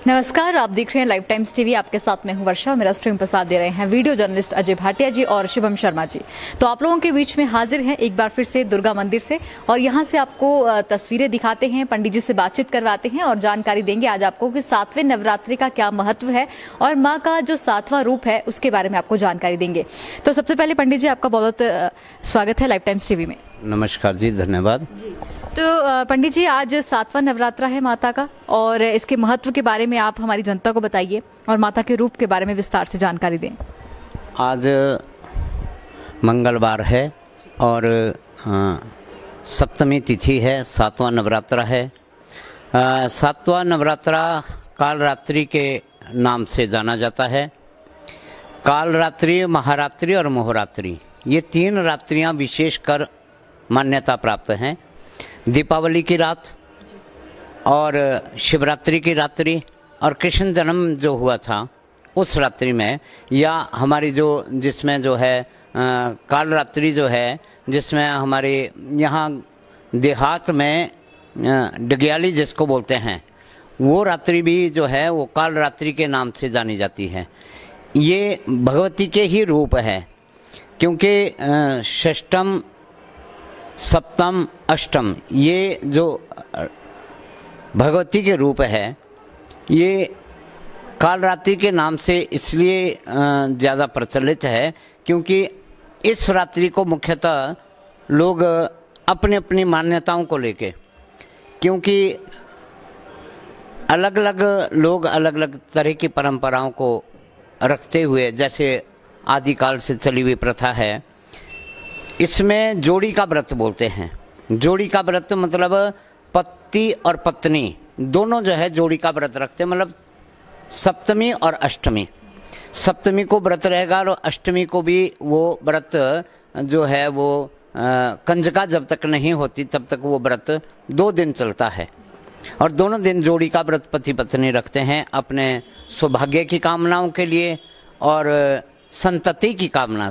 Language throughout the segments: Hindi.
नमस्कार, आप देख रहे हैं लाइव टाइम्स टीवी। आपके साथ मैं हूं वर्षा। मेरा स्ट्रीम प्रसाद दे रहे हैं वीडियो जर्नलिस्ट अजय भाटिया जी और शुभम शर्मा जी। तो आप लोगों के बीच में हाजिर हैं एक बार फिर से दुर्गा मंदिर से, और यहां से आपको तस्वीरें दिखाते हैं, पंडित जी से बातचीत करवाते हैं और जानकारी देंगे आज आपको कि 7वें नवरात्रि का क्या महत्व है और माँ का जो 7वां रूप है उसके बारे में आपको जानकारी देंगे। तो सबसे पहले पंडित जी, आपका बहुत स्वागत है लाइव टाइम्स टीवी में। नमस्कार जी, धन्यवाद जी। तो पंडित जी, आज 7वां नवरात्रा है माता का, और इसके महत्व के बारे में आप हमारी जनता को बताइए और माता के रूप के बारे में विस्तार से जानकारी दें। आज मंगलवार है और सप्तमी तिथि है, 7वां नवरात्रा है। 7वां नवरात्रा कालरात्रि के नाम से जाना जाता है। कालरात्रि, महारात्रि और मोहरात्रि, ये 3 रात्रियां विशेषकर मान्यता प्राप्त हैं। दीपावली की रात और शिवरात्रि की रात्रि और कृष्ण जन्म जो हुआ था उस रात्रि में, या हमारी जिसमें जो है कालरात्रि जो है, जिसमें हमारे यहाँ देहात में डगियाली जिसको बोलते हैं, वो रात्रि भी जो है वो कालरात्रि के नाम से जानी जाती है। ये भगवती के ही रूप है, क्योंकि षष्टम, सप्तम, अष्टम, ये जो भगवती के रूप है, ये कालरात्रि के नाम से इसलिए ज़्यादा प्रचलित है क्योंकि इस रात्रि को मुख्यतः लोग अपनी अपनी मान्यताओं को लेके, क्योंकि अलग अलग लोग अलग अलग तरह की परंपराओं को रखते हुए, जैसे आदिकाल से चली हुई प्रथा है, इसमें जोड़ी का व्रत बोलते हैं। जोड़ी का व्रत मतलब पति और पत्नी दोनों जो है जोड़ी का व्रत रखते हैं, मतलब सप्तमी और अष्टमी। सप्तमी को व्रत रहेगा और अष्टमी को भी वो व्रत जो है वो कंजका जब तक नहीं होती तब तक वो व्रत 2 दिन चलता है। और दोनों दिन जोड़ी का व्रत पति पत्नी रखते हैं अपने सौभाग्य की कामनाओं के लिए और संतति की कामना,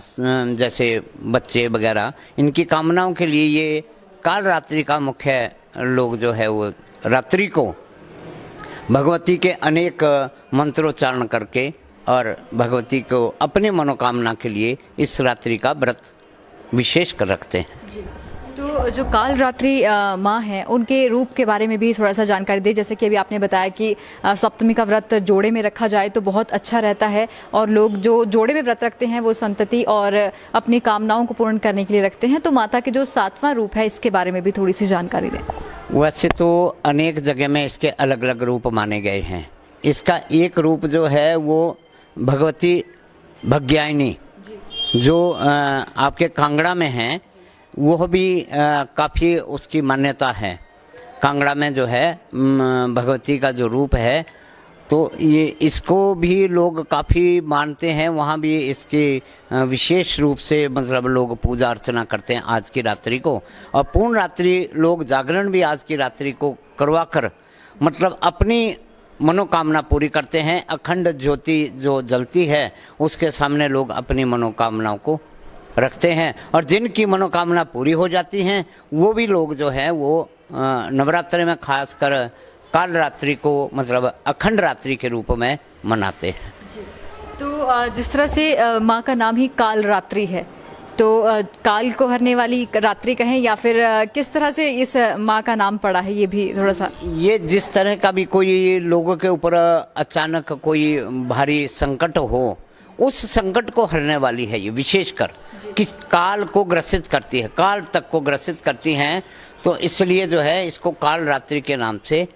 जैसे बच्चे वगैरह, इनकी कामनाओं के लिए ये कालरात्रि का मुख्य लोग जो है वो रात्रि को भगवती के अनेक मंत्रोच्चारण करके और भगवती को अपनी मनोकामना के लिए इस रात्रि का व्रत विशेष कर रखते हैं। तो जो कालरात्रि माँ हैं उनके रूप के बारे में भी थोड़ा सा जानकारी दें। जैसे कि अभी आपने बताया कि सप्तमी का व्रत जोड़े में रखा जाए तो बहुत अच्छा रहता है, और लोग जो जोड़े में व्रत रखते हैं वो संतति और अपनी कामनाओं को पूर्ण करने के लिए रखते हैं। तो माता के जो 7वां रूप है इसके बारे में भी थोड़ी सी जानकारी दें। वैसे तो अनेक जगह में इसके अलग अलग रूप माने गए हैं। इसका एक रूप जो है वो भगवती भग्यायनी जो आपके कांगड़ा में है, वो भी काफ़ी उसकी मान्यता है। कांगड़ा में जो है भगवती का जो रूप है, तो ये इसको भी लोग काफ़ी मानते हैं। वहाँ भी इसकी विशेष रूप से मतलब लोग पूजा अर्चना करते हैं आज की रात्रि को, और पूर्ण रात्रि लोग जागरण भी आज की रात्रि को करवा कर मतलब अपनी मनोकामना पूरी करते हैं। अखंड ज्योति जो जलती है उसके सामने लोग अपनी मनोकामनाओं को रखते हैं, और जिनकी मनोकामना पूरी हो जाती हैं वो भी लोग जो है वो नवरात्रि में खासकर कालरात्रि को मतलब अखंड रात्रि के रूप में मनाते हैं। तो जिस तरह से माँ का नाम ही कालरात्रि है, तो काल को हरने वाली रात्रि कहें या फिर किस तरह से इस माँ का नाम पड़ा है, ये भी थोड़ा सा। ये जिस तरह का भी कोई लोगों के ऊपर अचानक कोई भारी संकट हो, उस संकट को हरने वाली है ये, विशेषकर किस काल को ग्रसित करती है, काल तक को ग्रसित करती हैं, तो इसलिए जो है इसको काल रात्रि के नाम से,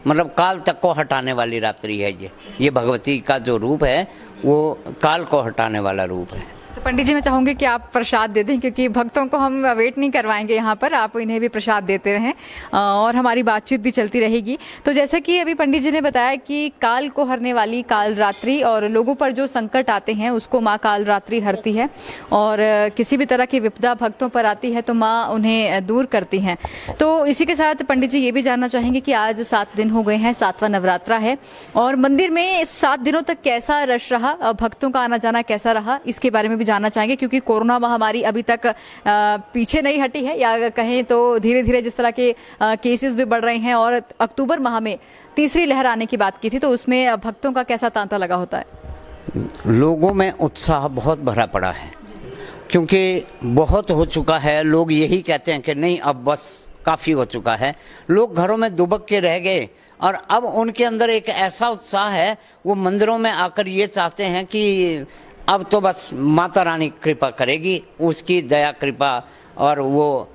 मतलब काल तक को हटाने वाली रात्रि है ये भगवती का जो रूप है वो काल को हटाने वाला रूप है। तो पंडित जी, मैं चाहूंगी कि आप प्रसाद दे दें, क्योंकि भक्तों को हम वेट नहीं करवाएंगे यहाँ पर, आप इन्हें भी प्रसाद देते रहें और हमारी बातचीत भी चलती रहेगी। तो जैसा कि अभी पंडित जी ने बताया कि काल को हरने वाली कालरात्रि, और लोगों पर जो संकट आते हैं उसको माँ कालरात्रि हरती है, और किसी भी तरह की विपदा भक्तों पर आती है तो माँ उन्हें दूर करती हैं। तो इसी के साथ पंडित जी ये भी जानना चाहेंगे कि आज 7 दिन हो गए हैं, 7वां नवरात्रा है, और मंदिर में 7 दिनों तक कैसा रश रहा, भक्तों का आना जाना कैसा रहा, इसके बारे में भी जानना चाहेंगे, क्योंकि कोरोना महामारी अभी तक पीछे नहीं हटी है, या कहें तो धीरे धीरे जिस तरह के केसेस भी बढ़ रहे हैं, और अक्टूबर माह में तीसरी लहर आने की बात की थी, तो उसमें भक्तों का कैसा तांता लगा होता है? लोगों में उत्साह बहुत भरा पड़ा है, क्योंकि बहुत हो चुका है। लोग यही कहते हैं कि नहीं, अब बस काफ़ी हो चुका है। लोग घरों में दुबक के रह गए और अब उनके अंदर एक ऐसा उत्साह है, वो मंदिरों में आकर ये चाहते हैं कि अब तो बस माता रानी कृपा करेगी, उसकी दया कृपा, और वो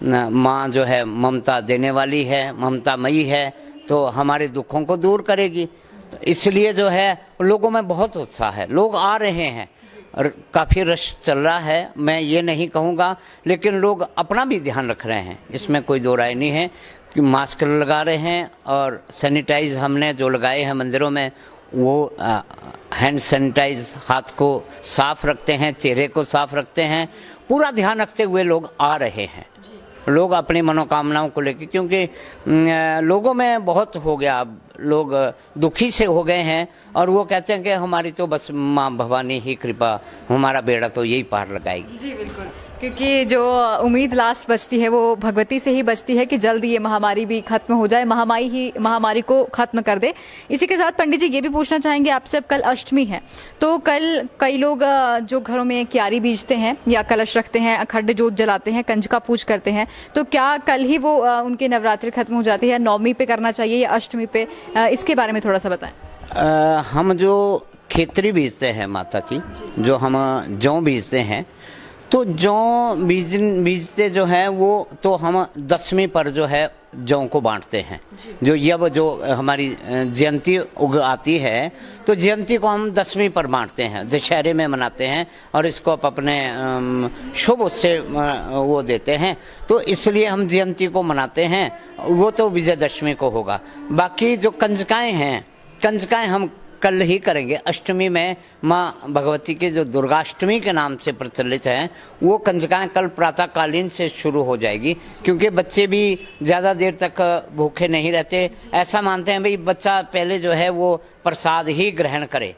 माँ जो है ममता देने वाली है, ममतामयी है, तो हमारे दुखों को दूर करेगी। तो इसलिए जो है लोगों में बहुत उत्साह है, लोग आ रहे हैं और काफ़ी रश चल रहा है, मैं ये नहीं कहूँगा, लेकिन लोग अपना भी ध्यान रख रहे हैं, इसमें कोई दो राय नहीं है कि मास्क लगा रहे हैं, और सैनिटाइज हमने जो लगाए हैं मंदिरों में, वो हैंड सैनिटाइज, हाथ को साफ रखते हैं, चेहरे को साफ रखते हैं, पूरा ध्यान रखते हुए लोग आ रहे हैं। लोग अपनी मनोकामनाओं को लेकर, क्योंकि लोगों में बहुत हो गया, अब लोग दुखी से हो गए हैं और वो कहते हैं कि हमारी तो बस माँ भवानी ही कृपा, हमारा बेड़ा तो यही पार लगाएगी। जी बिल्कुल, क्योंकि जो उम्मीद लास्ट बचती है वो भगवती से ही बचती है कि जल्द ये महामारी भी खत्म हो जाए, महामारी को खत्म कर दे। इसी के साथ पंडित जी ये भी पूछना चाहेंगे आपसे, अब कल अष्टमी है, तो कल कई लोग जो घरों में क्यारी बीजते हैं या कलश रखते हैं, अखंड जोत जलाते हैं, कंजका पूज करते हैं, तो क्या कल ही वो उनके नवरात्रि खत्म हो जाती है, नवमी पे करना चाहिए या अष्टमी पे? इसके बारे में थोड़ा सा बताएं। हम जो खेतरी बीजते हैं माता की, जो हम जौ बीजते हैं, तो जौ बीजते जो है वो तो हम दशमी पर जो है जौ को बांटते हैं। जो हमारी जयंती उग आती है, तो जयंती को हम दशमी पर बांटते हैं, दशहरे में मनाते हैं, और इसको आप अपने शुभ उससे वो देते हैं, तो इसलिए हम जयंती को मनाते हैं। वो तो विजयदशमी को होगा। बाकी जो कंजकाएं हैं, कंजकाएं हम कल ही करेंगे। अष्टमी में माँ भगवती के जो दुर्गाष्टमी के नाम से प्रचलित है, वो कंजकाएं कल प्रातःकालीन से शुरू हो जाएगी, क्योंकि बच्चे भी ज़्यादा देर तक भूखे नहीं रहते। ऐसा मानते हैं भाई बच्चा पहले जो है वो प्रसाद ही ग्रहण करे,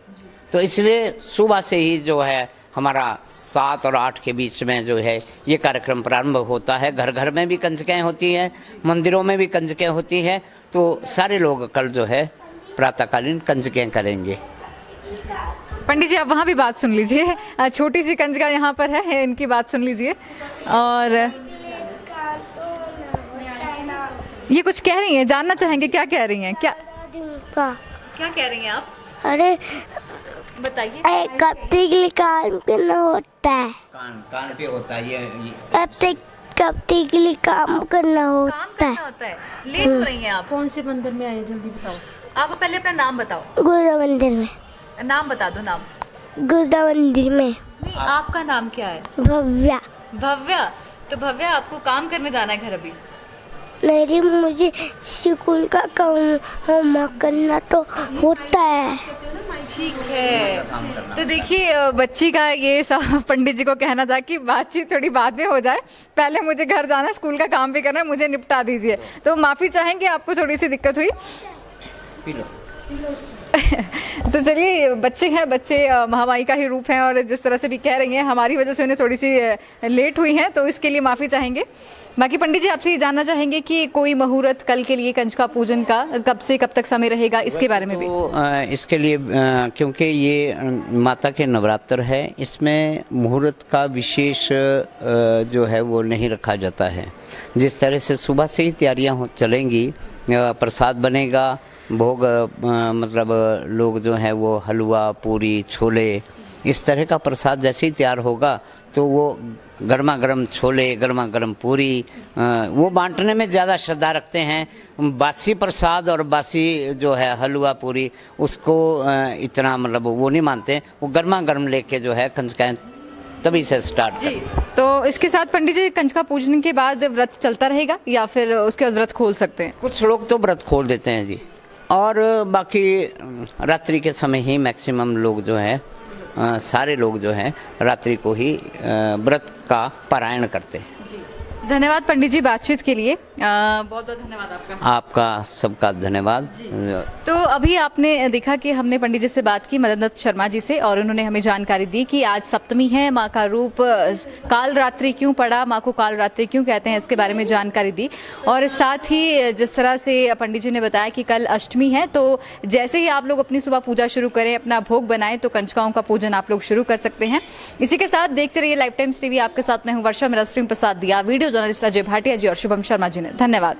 तो इसलिए सुबह से ही जो है हमारा 7 और 8 के बीच में जो है ये कार्यक्रम प्रारंभ होता है। घर घर में भी कंजकें होती हैं, मंदिरों में भी कंजकें होती हैं, तो सारे लोग कल जो है प्रातःकालीन कंजकें करेंगे। पंडित जी आप वहाँ भी बात सुन लीजिए, छोटी सी कंजका यहाँ पर है, इनकी बात सुन लीजिए। और ये कुछ कह रही हैं, जानना चाहेंगे क्या कह रही हैं? क्या कह रही हैं आप? अरे बताइए। कब तक कान पे न होता है, कान पे होता है ये कब तक के लिए काम करना होता है। लेट हो रही हैं आप? कौन से मंदिर में आए, जल्दी बताओ। आप पहले अपना नाम बताओ। गुरुदा मंदिर में। नाम बता दो। नाम? गुरुदा मंदिर में। नहीं, आपका नाम क्या है? भव्या। भव्या। तो भव्या आपको काम करने जाना है घर अभी? नहीं, मुझे स्कूल का काम होमवर्क करना तो होता है। ठीक है। तो देखिए बच्ची का ये सब पंडित जी को कहना था कि बातचीत थोड़ी बाद में हो जाए, पहले मुझे घर जाना, स्कूल का काम भी करना है, मुझे निपटा दीजिए। तो माफी चाहेंगे, आपको थोड़ी सी दिक्कत हुई। तो चलिए, बच्चे हैं, बच्चे महामारी का ही रूप हैं, और जिस तरह से भी कह रही हैं हमारी वजह से उन्हें थोड़ी सी लेट हुई हैं, तो इसके लिए माफी चाहेंगे। बाकी पंडित जी आपसे ये जानना चाहेंगे कि कोई मुहूर्त कल के लिए कंजका पूजन का कब से कब तक समय रहेगा, इसके बारे में भी? इसके लिए क्योंकि ये माता के नवरात्र है, इसमें मुहूर्त का विशेष जो है वो नहीं रखा जाता है। जिस तरह से सुबह से ही तैयारियां चलेंगी, प्रसाद बनेगा, भोग मतलब लोग जो है वो हलवा, पूरी, छोले, इस तरह का प्रसाद जैसे ही तैयार होगा, तो वो गर्मा गर्म छोले, गर्मा गर्म पूरी वो बांटने में ज़्यादा श्रद्धा रखते हैं। बासी प्रसाद और बासी जो है हलवा पूरी, उसको इतना मतलब वो नहीं मानते। वो गर्मा गर्म लेके जो है कंजकाएं तभी से स्टार्ट जी। तो इसके साथ पंडित जी कंजका पूजन के बाद व्रत चलता रहेगा या फिर उसके बाद व्रत खोल सकते हैं? कुछ लोग तो व्रत खोल देते हैं जी, और बाकी रात्रि के समय ही मैक्सिमम लोग जो है सारे लोग जो हैं रात्रि को ही व्रत का पारायण करते हैं। जी। धन्यवाद पंडित जी बातचीत के लिए। बहुत बहुत धन्यवाद आपका। आपका सबका धन्यवाद। तो अभी आपने देखा कि हमने पंडित जी से बात की, मदनदत्त शर्मा जी से, और उन्होंने हमें जानकारी दी कि आज सप्तमी है, माँ का रूप काल रात्रि क्यों पड़ा, माँ को काल रात्रि क्यों कहते हैं, इसके बारे में जानकारी दी। और साथ ही जिस तरह से पंडित जी ने बताया कि कल अष्टमी है, तो जैसे ही आप लोग अपनी सुबह पूजा शुरू करें, अपना भोग बनाएं, तो कंजकाओं का पूजन आप लोग शुरू कर सकते हैं। इसी के साथ देखते रहिए लाइफ टाइम्स टीवी। आपके साथ मैं हूं वर्षा, मेरा स्ट्रीम प्रसाद दिया, वीडियो जर्नलिस्ट अजय भाटिया जी और शुभम शर्मा जी ने। धन्यवाद।